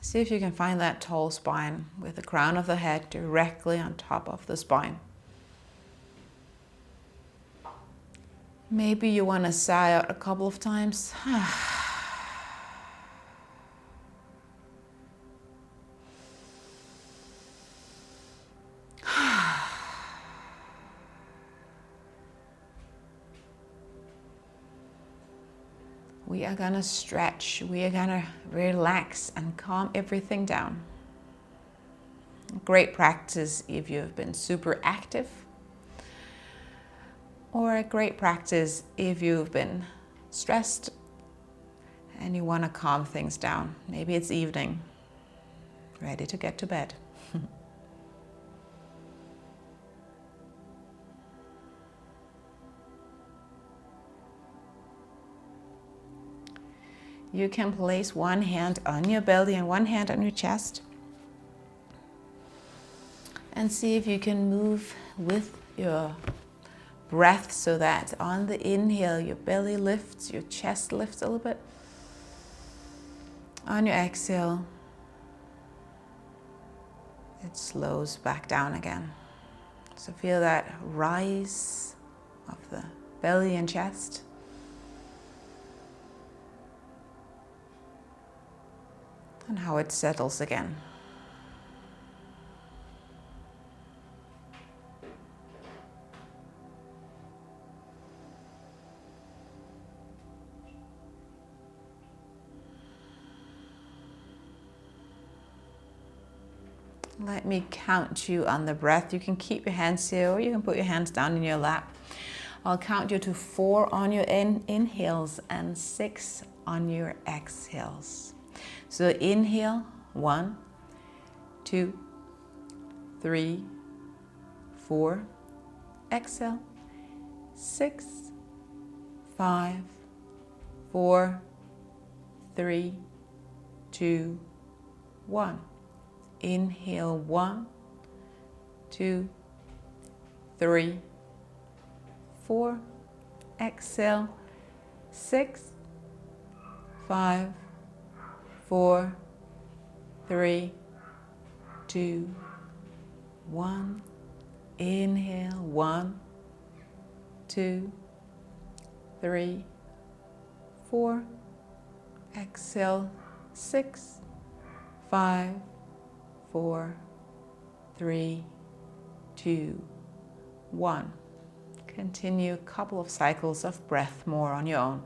See if you can find that tall spine with the crown of the head directly on top of the spine. Maybe you want to sigh out a couple of times. We are gonna stretch, we are gonna relax and calm everything down. Great practice if you've been super active, or a great practice if you've been stressed and you wanna calm things down. Maybe it's evening, ready to get to bed. You can place one hand on your belly and one hand on your chest. And see if you can move with your breath so that on the inhale, your belly lifts, your chest lifts a little bit. On your exhale, it slows back down again. So feel that rise of the belly and chest. And how it settles again. Let me count you on the breath. You can keep your hands here or you can put your hands down in your lap. I'll count you to 4 on your inhales and 6 on your exhales. So inhale, 1, 2, 3, 4. Exhale, 6, 5, 4, 3, 2, 1. Inhale, 1, 2, 3, 4. Exhale, 6, 5, 4, 3, 2, 1. Inhale, 1, 2, 3, 4. Exhale, 6, 5, 4, 3, 2, 1. Continue a couple of cycles of breath more on your own.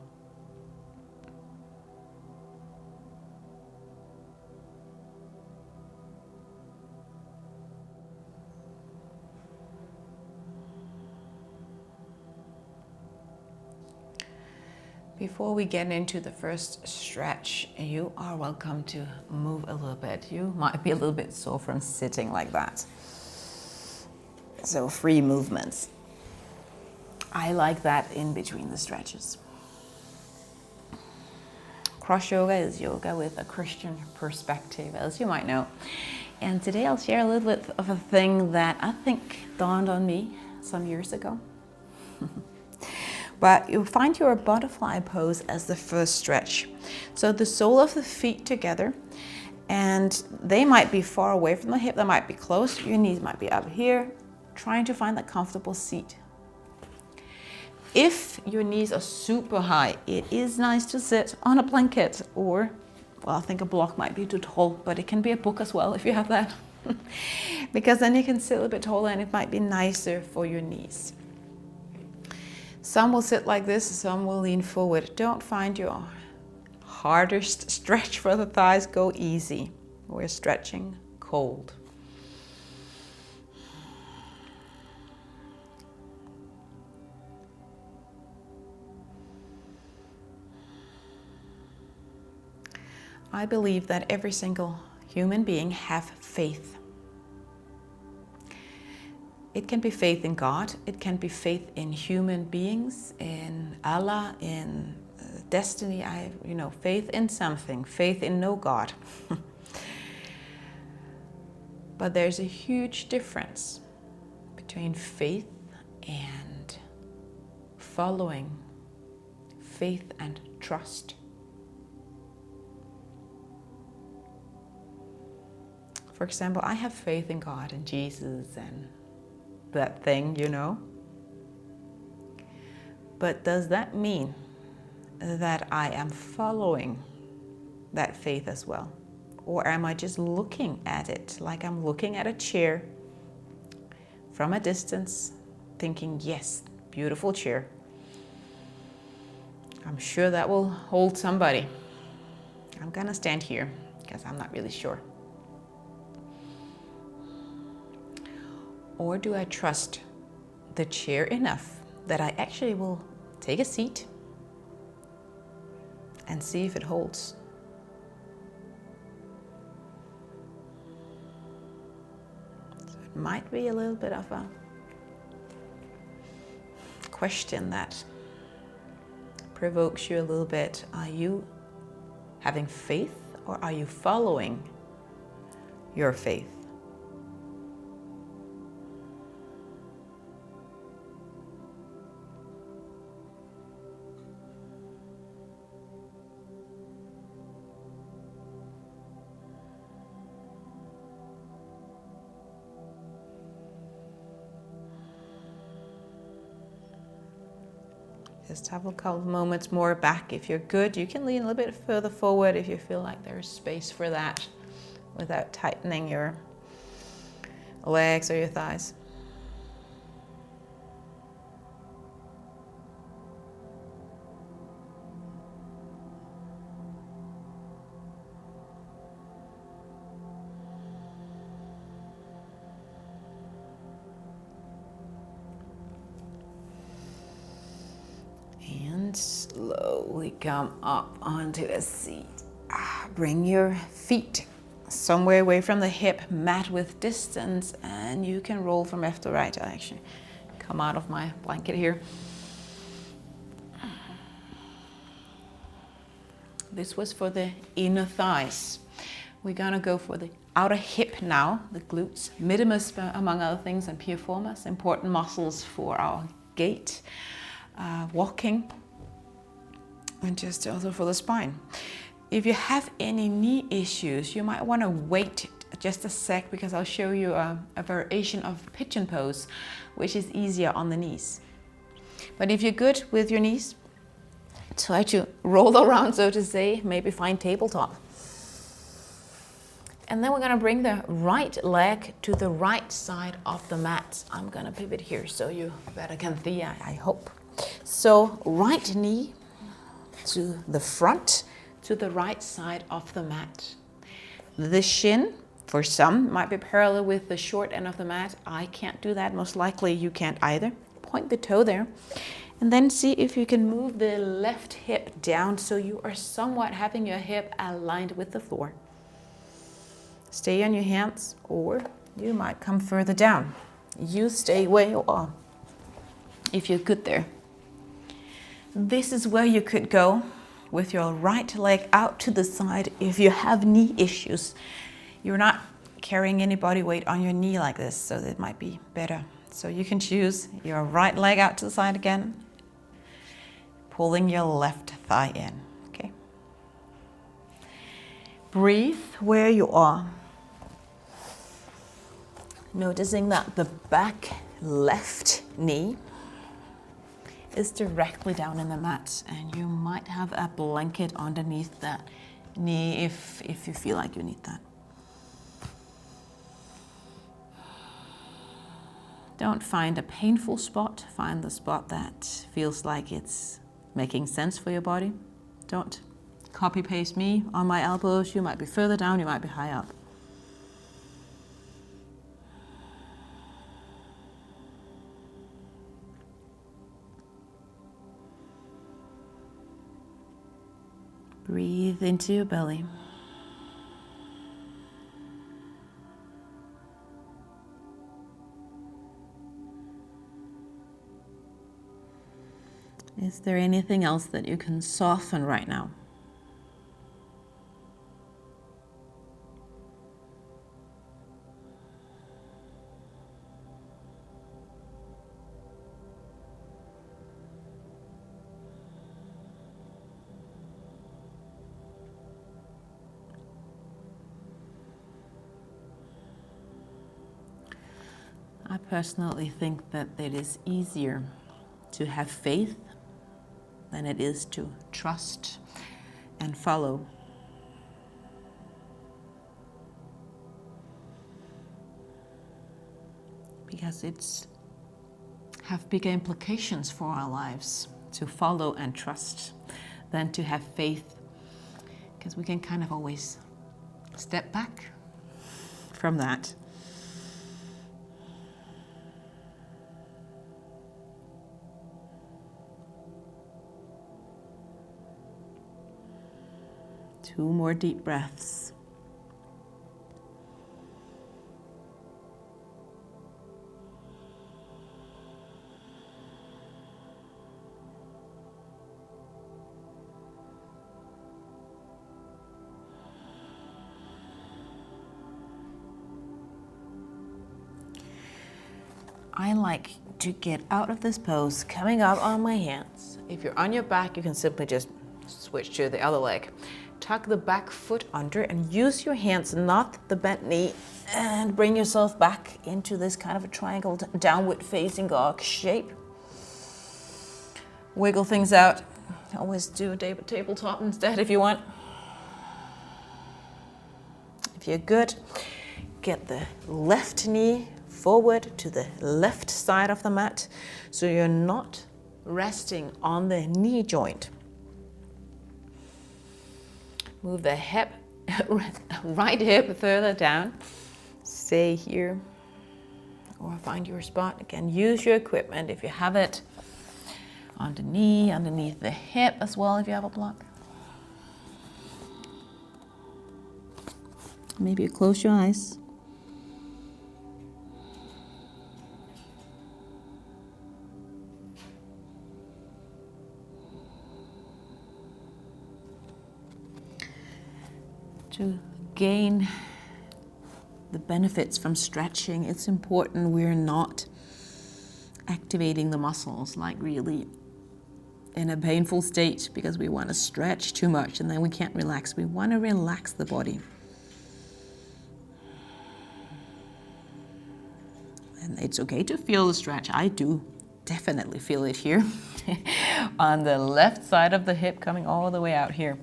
Before we get into the first stretch, you are welcome to move a little bit. You might be a little bit sore from sitting like that. So free movements. I like that in between the stretches. Cross yoga is yoga with a Christian perspective, as you might know. And today I'll share a little bit of a thing that I think dawned on me some years ago. But you'll find your butterfly pose as the first stretch. So the sole of the feet together, and they might be far away from the hip, they might be close, your knees might be up here, trying to find that comfortable seat. If your knees are super high, it is nice to sit on a blanket or, well, I think a block might be too tall, but it can be a book as well if you have that. Because then you can sit a little bit taller and it might be nicer for your knees. Some will sit like this, some will lean forward. Don't find your hardest stretch for the thighs, go easy. We're stretching cold. I believe that every single human being have faith. It can be faith in God, it can be faith in human beings, in Allah, in destiny, faith in something, faith in no God. But there's a huge difference between faith and following, faith and trust. For example, I have faith in God and Jesus and that thing, you know. But does that mean that I am following that faith as well? Or am I just looking at it like I'm looking at a chair from a distance, thinking, yes, beautiful chair. I'm sure that will hold somebody. I'm gonna stand here because I'm not really sure. Or do I trust the chair enough that I actually will take a seat and see if it holds? So it might be a little bit of a question that provokes you a little bit. Are you having faith or are you following your faith? Just have a couple of moments more back. If you're good, you can lean a little bit further forward if you feel like there's space for that without tightening your legs or your thighs. And slowly come up onto a seat. Bring your feet somewhere away from the hip, mat with distance, and you can roll from left to right. I'll actually come out of my blanket here. This was for the inner thighs. We're gonna go for the outer hip now, the glutes, minimus among other things, and piriformis, important muscles for our gait, walking, and just also for the spine. If you have any knee issues, you might want to wait just a sec because I'll show you a variation of pigeon pose, which is easier on the knees. But if you're good with your knees, try to roll around, so to say, maybe find tabletop. And then we're gonna bring the right leg to the right side of the mat. I'm gonna pivot here so you better can see, I hope. So right knee to the front, to the right side of the mat. The shin, for some, might be parallel with the short end of the mat. I can't do that, most likely you can't either. Point the toe there. And then see if you can move the left hip down so you are somewhat having your hip aligned with the floor. Stay on your hands, or you might come further down. You stay where you are, if you're good there. This is where you could go with your right leg out to the side if you have knee issues. You're not carrying any body weight on your knee like this, so it might be better. So you can choose your right leg out to the side again, pulling your left thigh in, okay? Breathe where you are. Noticing that the back left knee is directly down in the mat, and you might have a blanket underneath that knee if you feel like you need that. Don't find a painful spot, find the spot that feels like it's making sense for your body. Don't copy paste me on my elbows. You might be further down, you might be high up. Breathe into your belly. Is there anything else that you can soften right now? I personally think that it is easier to have faith than it is to trust and follow. Because it's have bigger implications for our lives to follow and trust than to have faith, because we can kind of always step back from that. Two more deep breaths. I like to get out of this pose, coming up on my hands. If you're on your back, you can simply just switch to the other leg. Tuck the back foot under and use your hands, not the bent knee, and bring yourself back into this kind of a triangle downward facing dog shape. Wiggle things out. Always do a tabletop instead if you want. If you're good, get the left knee forward to the left side of the mat, so you're not resting on the knee joint. Move the hip, right hip further down. Stay here or find your spot. Again, use your equipment if you have it. On the knee, underneath the hip as well if you have a block. Maybe you close your eyes. To gain the benefits from stretching, it's important we're not activating the muscles like really in a painful state, because we want to stretch too much and then we can't relax. We want to relax the body. And it's okay to feel the stretch. I do definitely feel it here on the left side of the hip coming all the way out here.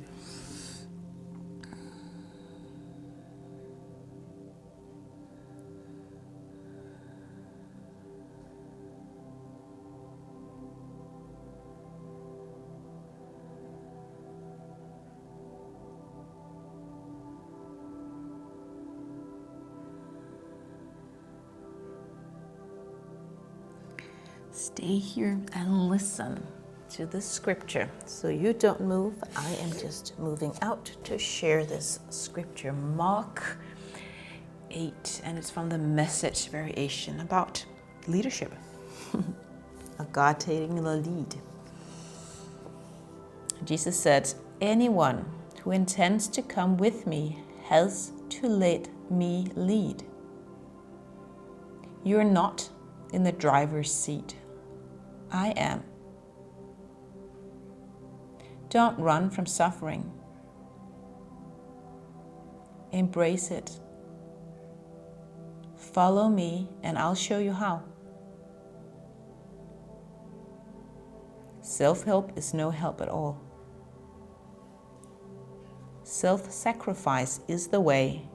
Stay here and listen to the scripture. So you don't move. I am just moving out to share this scripture. Mark 8, and it's from the Message variation about leadership. A God taking the lead. Jesus said, "Anyone who intends to come with me has to let me lead. You're not in the driver's seat. I am. Don't run from suffering. Embrace it. Follow me and I'll show you how. Self-help is no help at all. Self-sacrifice is the way,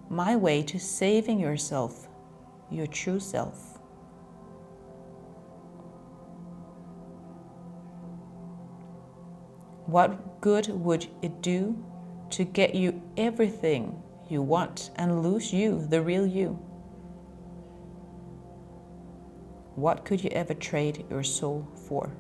my way to saving yourself, your true self. What good would it do to get you everything you want and lose you, the real you? What could you ever trade your soul for?"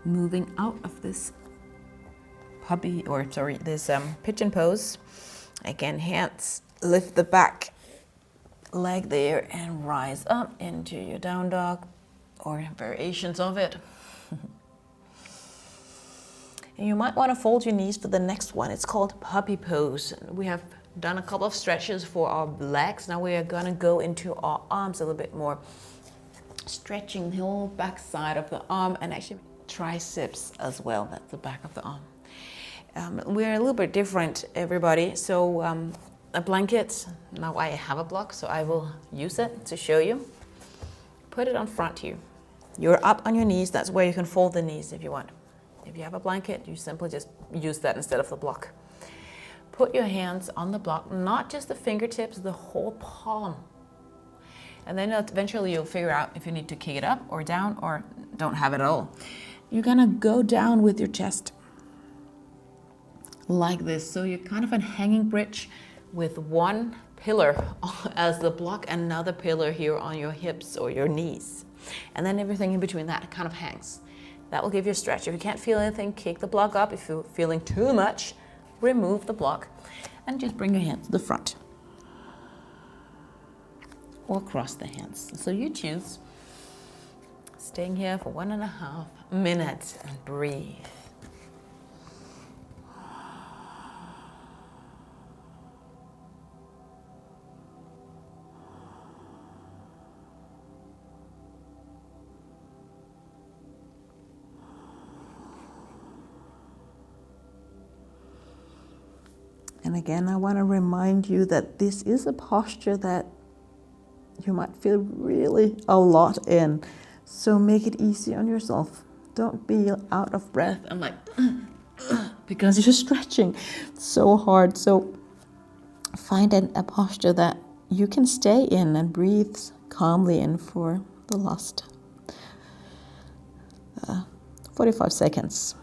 Moving out of this this pigeon pose. Again, hands lift the back leg there and rise up into your down dog or variations of it. And you might want to fold your knees for the next one. It's called puppy pose. We have done a couple of stretches for our legs. Now we are going to go into our arms a little bit more, stretching the whole back side of the arm and actually triceps as well. That's the back of the arm. We're a little bit different, everybody. So a blanket, now I have a block, so I will use it to show you. Put it on front here. You're up on your knees. That's where you can fold the knees if you want. If you have a blanket, you simply just use that instead of the block. Put your hands on the block, not just the fingertips, the whole palm. And then eventually you'll figure out if you need to kick it up or down or don't have it at all. You're gonna go down with your chest like this. So you're kind of a hanging bridge with one pillar as the block and another pillar here on your hips or your knees. And then everything in between that kind of hangs. That will give you a stretch. If you can't feel anything, kick the block up. If you're feeling too much, remove the block and just bring your hands to the front. Or cross the hands. So you choose. Staying here for 1.5 minutes and breathe. And again, I want to remind you that this is a posture that you might feel really a lot in. So make it easy on yourself. Don't be out of breath and like, because you're stretching so hard. So find a posture that you can stay in and breathe calmly in for the last 45 seconds.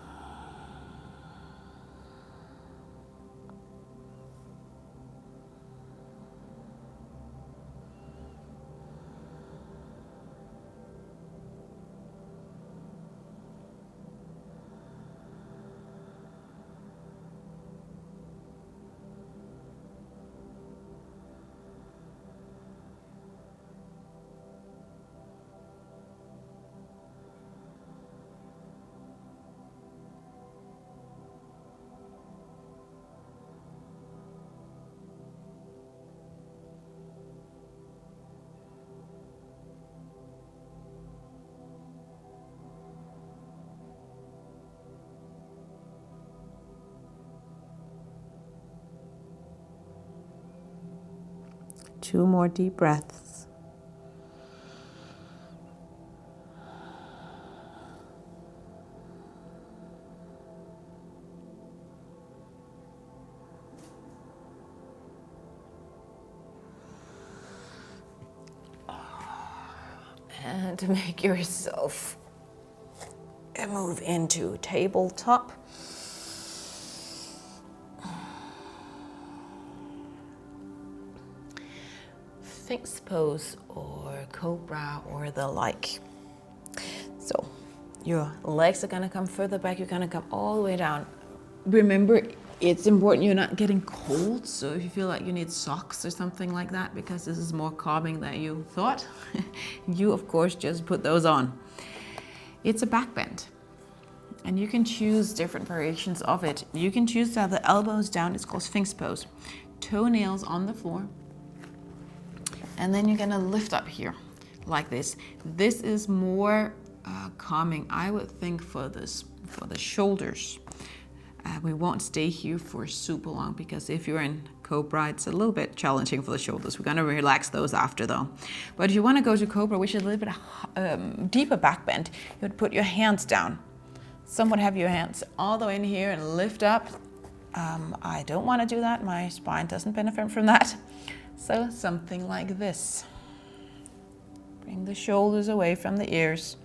Two more deep breaths. And to make yourself move into tabletop. Sphinx pose or cobra or the like. So your legs are gonna come further back, you're gonna come all the way down. Remember, it's important you're not getting cold, so if you feel like you need socks or something like that, because this is more calming than you thought, you of course just put those on. It's a back bend, and you can choose different variations of it. You can choose to have the elbows down, it's called Sphinx pose. Toenails on the floor. And then you're gonna lift up here like this. This is more calming, I would think, for the shoulders. We won't stay here for super long because if you're in cobra, it's a little bit challenging for the shoulders. We're gonna relax those after though. But if you wanna go to cobra, which is a little bit deeper back bend, you would put your hands down. Some would have your hands all the way in here and lift up. I don't wanna do that. My spine doesn't benefit from that. So something like this. Bring the shoulders away from the ears.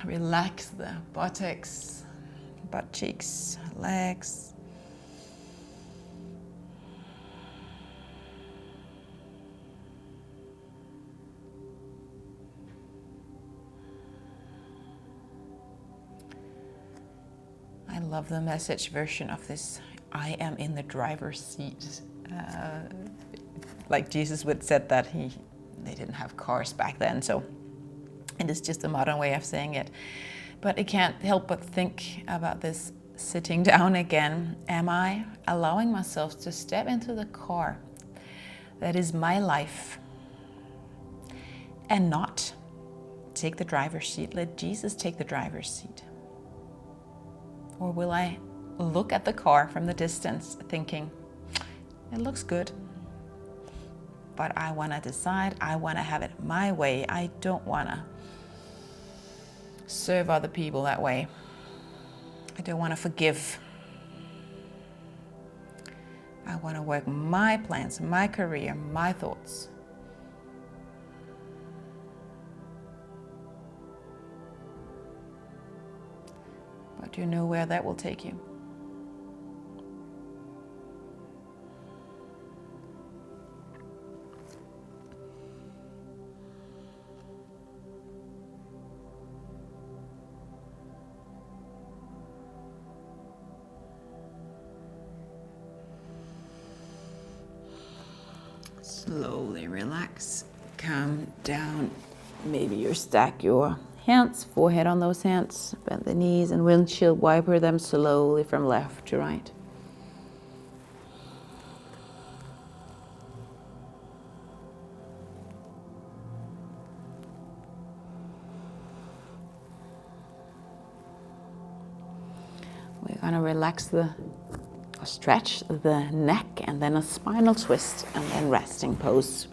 Relax the buttocks, butt cheeks, legs. love the message version of this. I am in the driver's seat. Like Jesus would said that they didn't have cars back then, so it is just a modern way of saying it. But I can't help but think about this sitting down again. Am I allowing myself to step into the car that is my life and not take the driver's seat? Let Jesus take the driver's seat. Or will I look at the car from the distance thinking, it looks good, but I want to decide, I want to have it my way. I don't want to serve other people that way. I don't want to forgive. I want to work my plans, my career, my thoughts. But do you know where that will take you? Slowly relax, calm down. Maybe you stack your hands, forehead on those hands, bend the knees and windshield wiper them slowly from left to right. We're going to relax stretch the neck and then a spinal twist and then resting pose.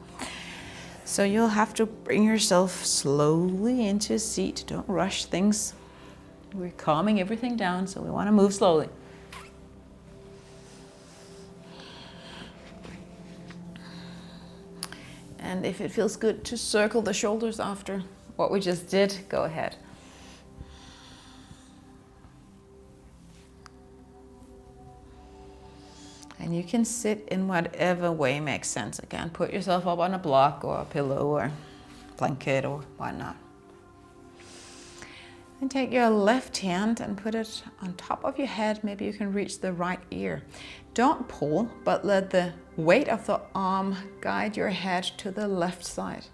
So you'll have to bring yourself slowly into a seat. Don't rush things. We're calming everything down, so we want to move slowly. And if it feels good to circle the shoulders after what we just did, go ahead. And you can sit in whatever way makes sense. Again, put yourself up on a block or a pillow or blanket or whatnot. And take your left hand and put it on top of your head. Maybe you can reach the right ear. Don't pull, but let the weight of the arm guide your head to the left side.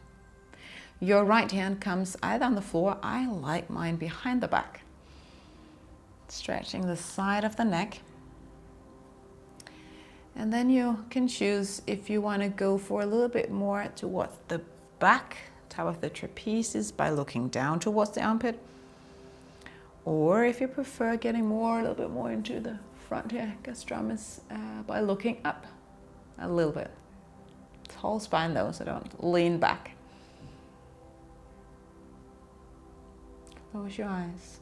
Your right hand comes either on the floor. I like mine behind the back. Stretching the side of the neck. And then you can choose if you want to go for a little bit more towards the back, top of the trapeze by looking down towards the armpit. Or if you prefer getting a little bit more into the front here, gastrummus, by looking up a little bit. Tall spine though, so don't lean back. Close your eyes.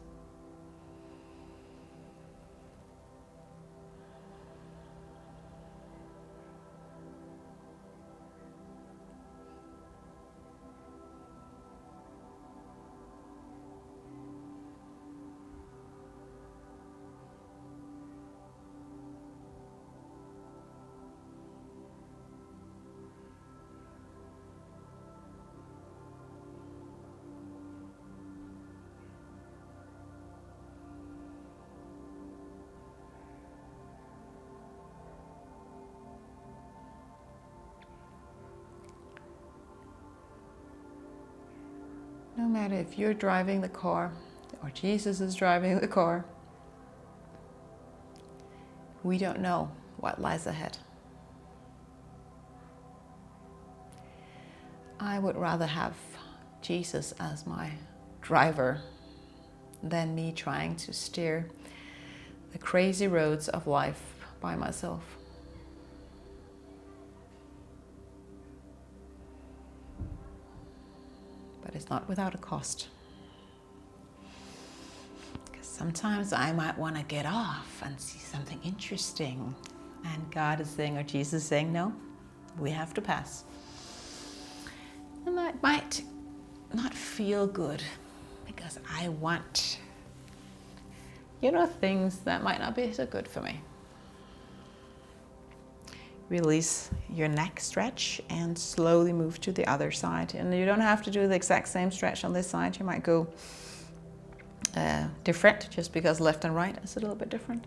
No matter if you're driving the car or Jesus is driving the car, we don't know what lies ahead. I would rather have Jesus as my driver than me trying to steer the crazy roads of life by myself. But it's not without a cost. Because sometimes I might want to get off and see something interesting. And God is saying, or Jesus is saying, no, we have to pass. And that might not feel good because I want, things that might not be so good for me. Release your neck stretch and slowly move to the other side. And you don't have to do the exact same stretch on this side. You might go different, just because left and right is a little bit different.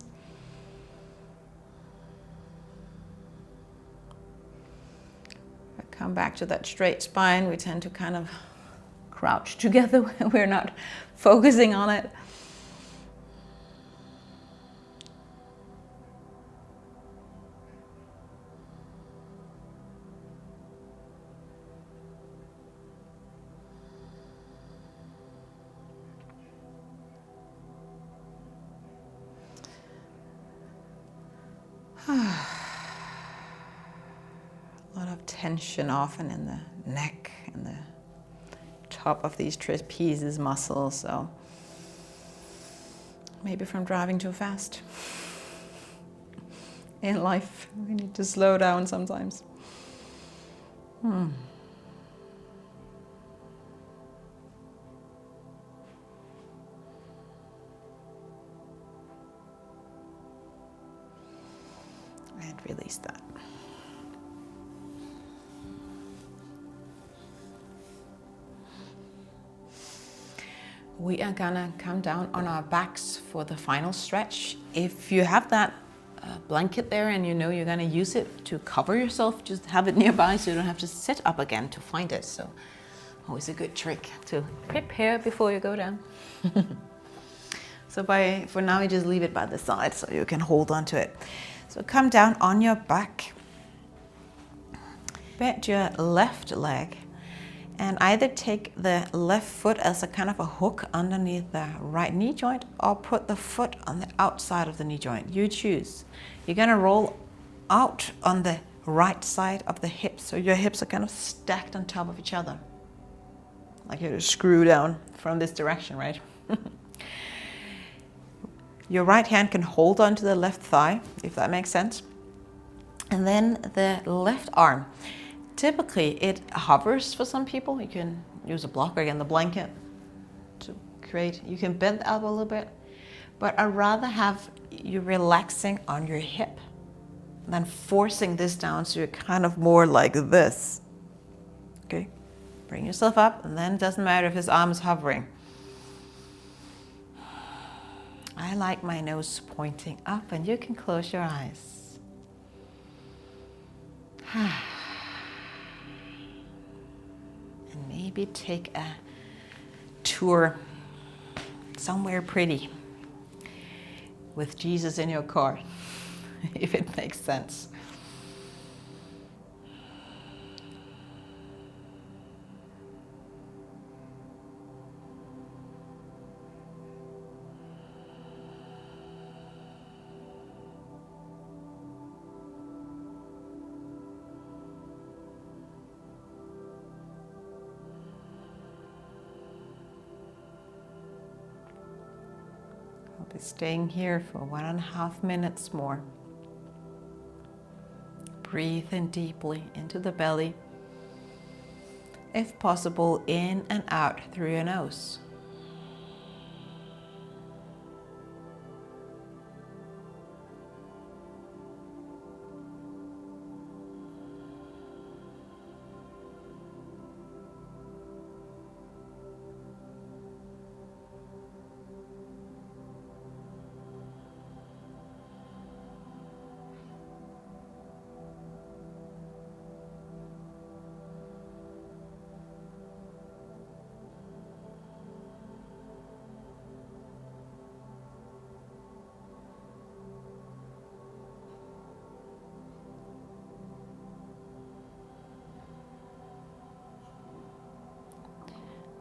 Come back to that straight spine. We tend to kind of crouch together when we're not focusing on it. A lot of tension often in the neck and the top of these trapezes muscles, so maybe from driving too fast. In life, we need to slow down sometimes. And release that. We are gonna come down on our backs for the final stretch. If you have that blanket there and you know you're gonna use it to cover yourself, just have it nearby so you don't have to sit up again to find it. So always a good trick to prepare before you go down. So for now, you just leave it by the side so you can hold on to it. So come down on your back, bend your left leg, and either take the left foot as a kind of a hook underneath the right knee joint, or put the foot on the outside of the knee joint. You choose. You're gonna roll out on the right side of the hips, so your hips are kind of stacked on top of each other. Like you screw down from this direction, right? Your right hand can hold onto the left thigh, if that makes sense. And then the left arm. Typically, it hovers for some people. You can use a block, or again, the blanket to create. You can bend the elbow a little bit, but I'd rather have you relaxing on your hip than forcing this down, so you're kind of more like this. Okay, bring yourself up, and then it doesn't matter if his arm is hovering. I like my nose pointing up, and you can close your eyes. Maybe take a tour somewhere pretty with Jesus in your car, if it makes sense. I'll be staying here for 1.5 minutes more. Breathe in deeply into the belly. If possible, in and out through your nose.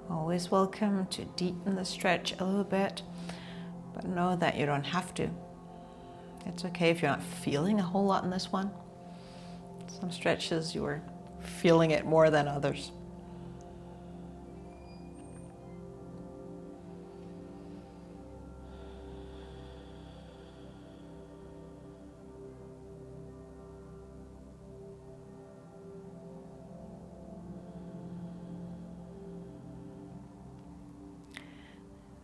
Always welcome to deepen the stretch a little bit, but know that you don't have to. It's okay if you're not feeling a whole lot in this one. Some stretches you are feeling it more than others.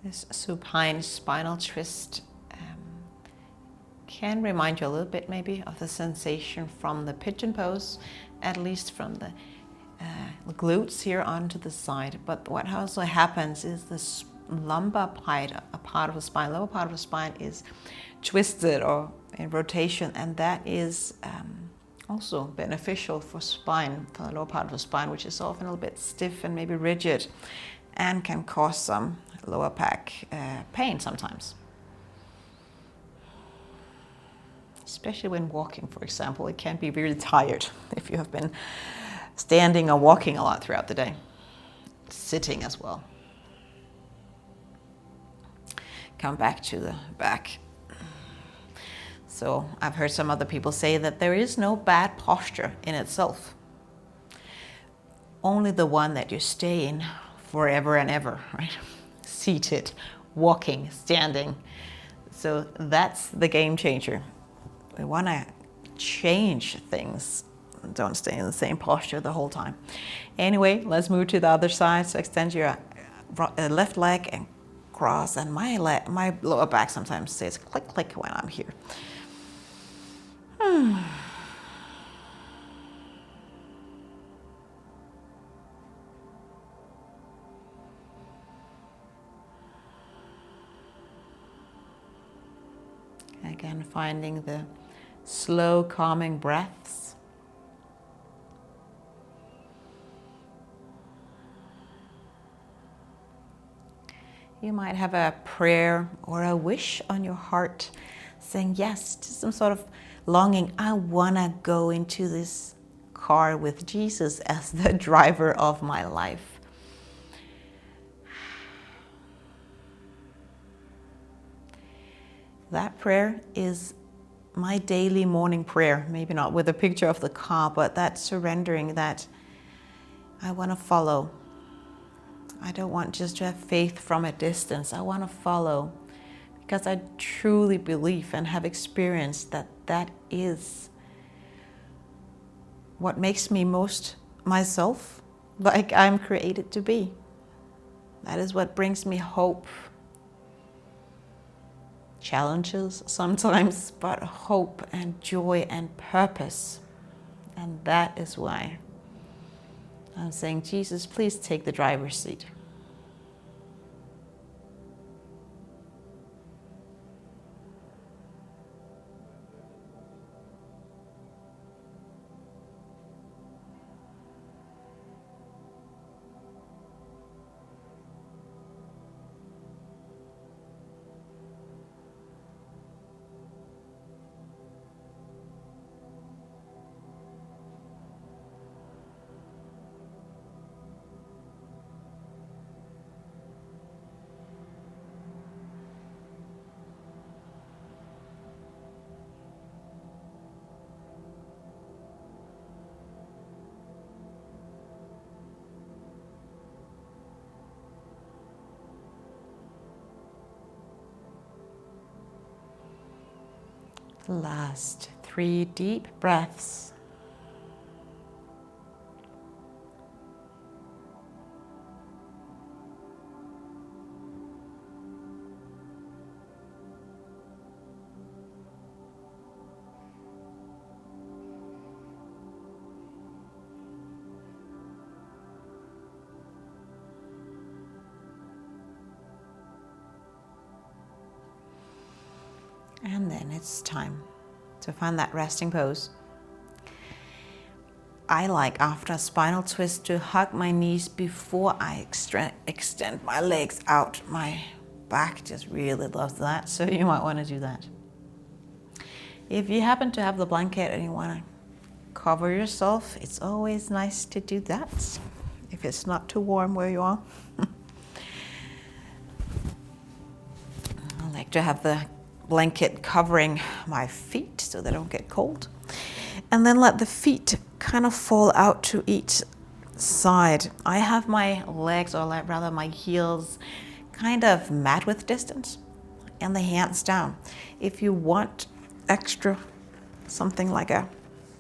This supine spinal twist can remind you a little bit maybe of the sensation from the pigeon pose, at least from the glutes here onto the side. But what also happens is lumbar part of the spine, lower part of the spine is twisted or in rotation, and that is also beneficial for the lower part of the spine, which is often a little bit stiff and maybe rigid and can cause some lower back pain sometimes. Especially when walking, for example, it can be really tired if you have been standing or walking a lot throughout the day. Sitting as well. Come back to the back. So I've heard some other people say that there is no bad posture in itself. Only the one that you stay in forever and ever, right? Seated, walking, standing. So that's the game changer. We want to change things. Don't stay in the same posture the whole time. Anyway, let's move to the other side. So extend your left leg and cross. And my lower back sometimes says click, click when I'm here. Again, finding the slow, calming breaths. You might have a prayer or a wish on your heart saying yes to some sort of longing. I want to go into this car with Jesus as the driver of my life. That prayer is my daily morning prayer, maybe not with a picture of the car, but that surrendering that I want to follow. I don't want just to have faith from a distance. I want to follow because I truly believe and have experienced that that is what makes me most myself, like I'm created to be. That is what brings me hope. Challenges sometimes, but hope and joy and purpose. And that is why I'm saying, Jesus, please take the driver's seat. Last 3 deep breaths. And then it's time to find that resting pose. I like, after a spinal twist, to hug my knees before I extend my legs out. My back just really loves that, so you might want to do that. If you happen to have the blanket and you want to cover yourself, it's always nice to do that, if it's not too warm where you are. I like to have the blanket covering my feet so they don't get cold. And then let the feet kind of fall out to each side. I have my legs, or rather my heels, kind of mat width distance and the hands down. If you want extra, something like a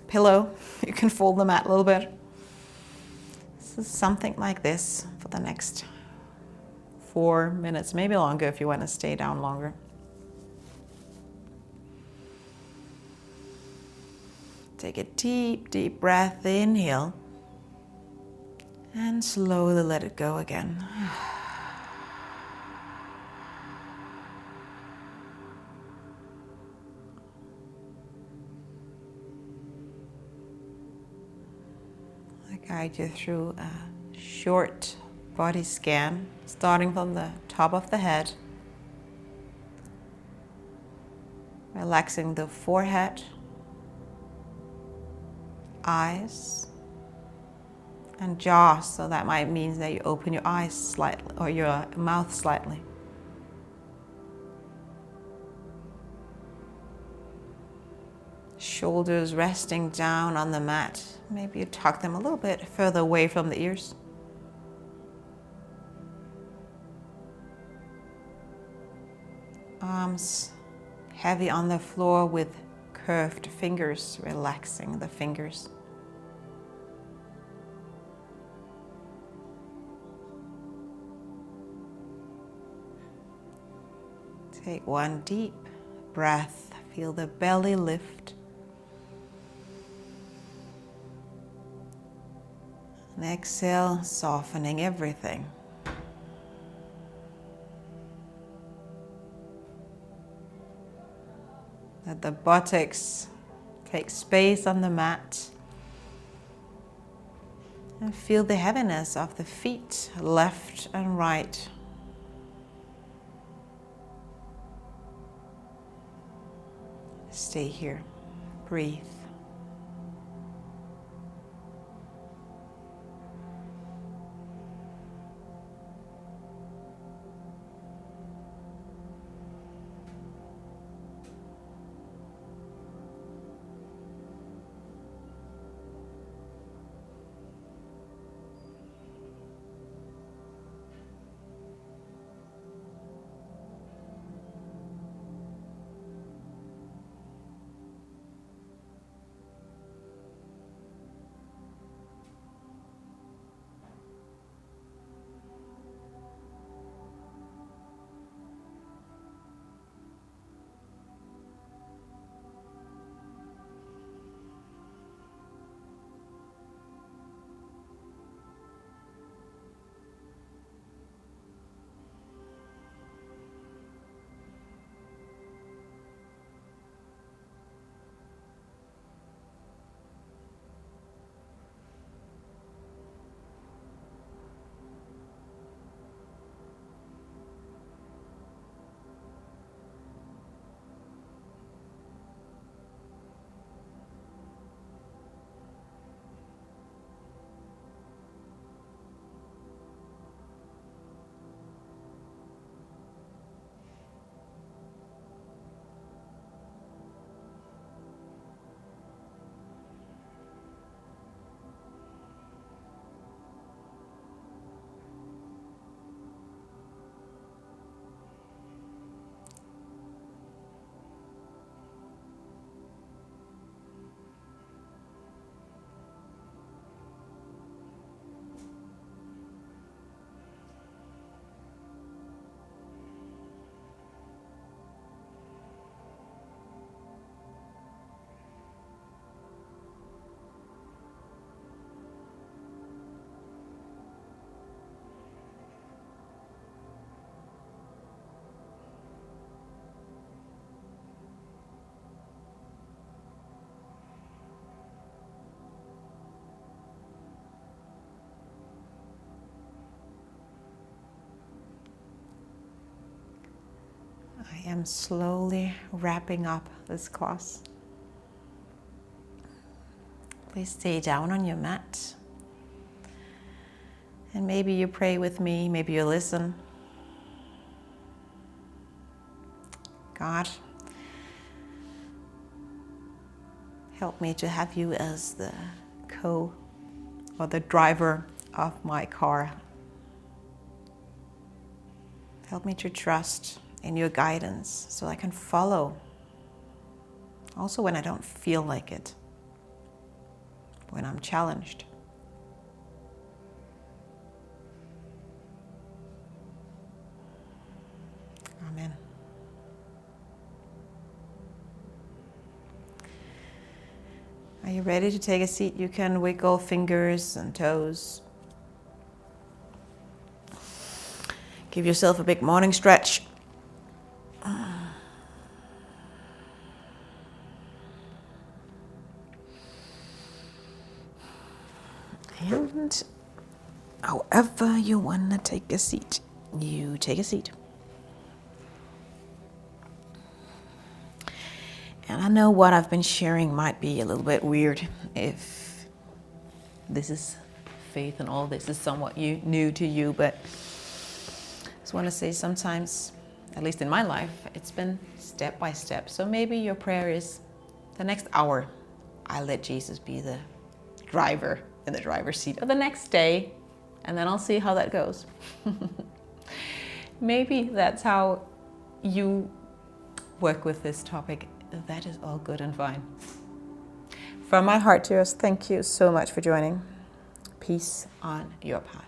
pillow, you can fold the mat a little bit. This is something like this for the next 4 minutes, maybe longer if you want to stay down longer. Take a deep, deep breath, inhale, and slowly let it go again. guide you through a short body scan, starting from the top of the head, relaxing the forehead, eyes, and jaw. So that might mean that you open your eyes slightly or your mouth slightly. Shoulders resting down on the mat. Maybe you tuck them a little bit further away from the ears. Arms heavy on the floor with curved fingers, relaxing the fingers. Take one deep breath. Feel the belly lift. And exhale, softening everything. Let the buttocks take space on the mat. And feel the heaviness of the feet, left and right. Stay here. Breathe. I am slowly wrapping up this class. Please stay down on your mat. And maybe you pray with me, maybe you listen. God, help me to have you as the the driver of my car. Help me to trust in your guidance so I can follow. Also when I don't feel like it, when I'm challenged. Amen. Are you ready to take a seat? You can wiggle fingers and toes. Give yourself a big morning stretch. And however you want to take a seat, you take a seat. And I know what I've been sharing might be a little bit weird if this is faith and all this is somewhat new to you, but I just want to say sometimes, at least in my life, it's been step by step. So maybe your prayer is, the next hour, I let Jesus be the driver in the driver's seat, or the next day, and then I'll see how that goes. Maybe that's how you work with this topic. That is all good and fine. From my heart to yours, thank you so much for joining. Peace on your path.